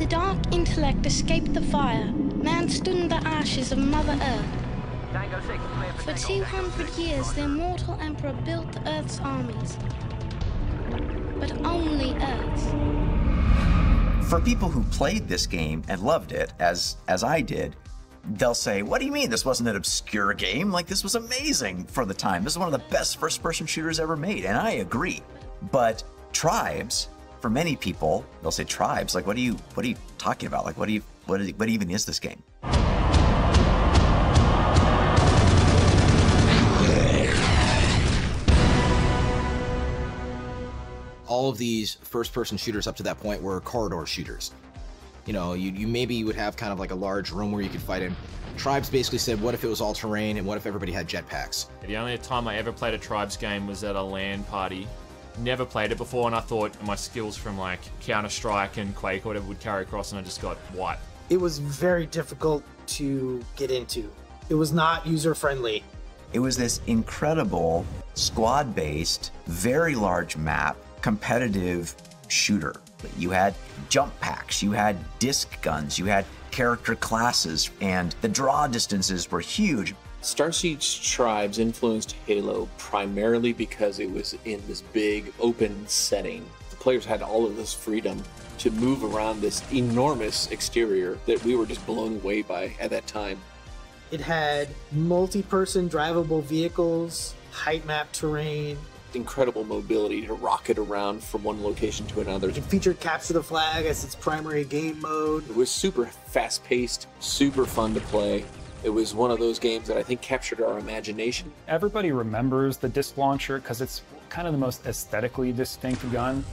the dark intellect escaped the fire, man stood in the ashes of Mother Earth. For 200 years, the immortal emperor built the Earth's armies. But only Earth's. For people who played this game and loved it, as I did, they'll say, what do you mean this wasn't an obscure game? Like, this was amazing for the time. This is one of the best first-person shooters ever made, and I agree. But Tribes, for many people, they'll say Tribes, like, what are you talking about? Like, what even is this game? All of these first-person shooters up to that point were corridor shooters. You know, you maybe would have kind of like a large room where you could fight in. Tribes basically said, what if it was all terrain, and what if everybody had jetpacks? The only time I ever played a Tribes game was at a LAN party. Never played it before, and I thought my skills from like Counter-Strike and Quake or whatever would carry across, and I just got wiped. It was very difficult to get into. It was not user-friendly. It was this incredible squad-based, very large map, competitive shooter. You had jump packs, you had disc guns, you had character classes, and the draw distances were huge. Star Siege Tribes influenced Halo primarily because it was in this big open setting. The players had all of this freedom to move around this enormous exterior that we were just blown away by at that time. It had multi-person drivable vehicles, height map terrain, incredible mobility to rocket around from one location to another. It featured Capture the Flag as its primary game mode. It was super fast-paced, super fun to play. It was one of those games that I think captured our imagination. Everybody remembers the disc launcher because it's kind of the most aesthetically distinct gun,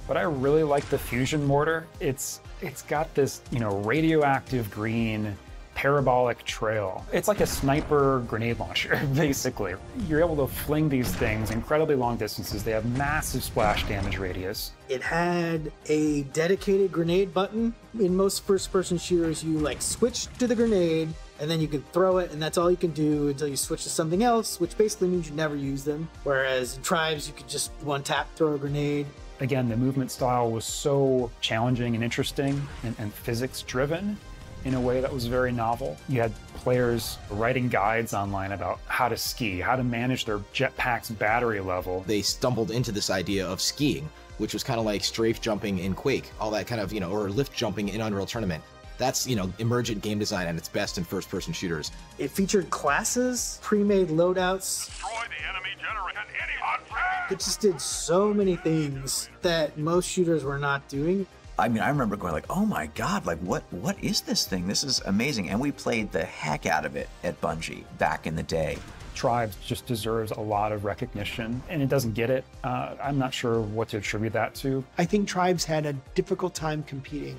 but I really like the fusion mortar. It's got this, you know, radioactive green parabolic trail. It's like a sniper grenade launcher, basically. You're able to fling these things incredibly long distances. They have massive splash damage radius. It had a dedicated grenade button. In most first-person shooters, you like switch to the grenade, and then you can throw it, and that's all you can do until you switch to something else, which basically means you never use them. Whereas in Tribes, you could just one-tap throw a grenade. Again, the movement style was so challenging and interesting and physics-driven in a way that was very novel. You had players writing guides online about how to ski, how to manage their jetpack's battery level. They stumbled into this idea of skiing, which was kind of like strafe jumping in Quake, all that kind of, you know, or lift jumping in Unreal Tournament. That's, you know, emergent game design at its best in first-person shooters. It featured classes, pre-made loadouts. Destroy the enemy generation any on. It just did so many things that most shooters were not doing. I mean, I remember going like, oh my God, like what is this thing? This is amazing. And we played the heck out of it at Bungie back in the day. Tribes just deserves a lot of recognition, and it doesn't get it. I'm not sure what to attribute that to. I think Tribes had a difficult time competing.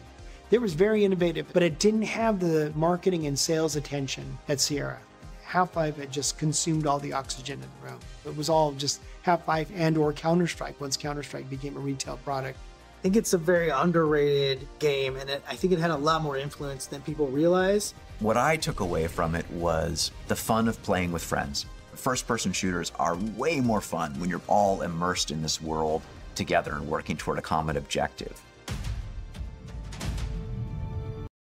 It was very innovative, but it didn't have the marketing and sales attention at Sierra. Half-Life had just consumed all the oxygen in the room. It was all just Half-Life and or Counter-Strike once Counter-Strike became a retail product. I think it's a very underrated game, and I think it had a lot more influence than people realize. What I took away from it was the fun of playing with friends. First-person shooters are way more fun when you're all immersed in this world together and working toward a common objective.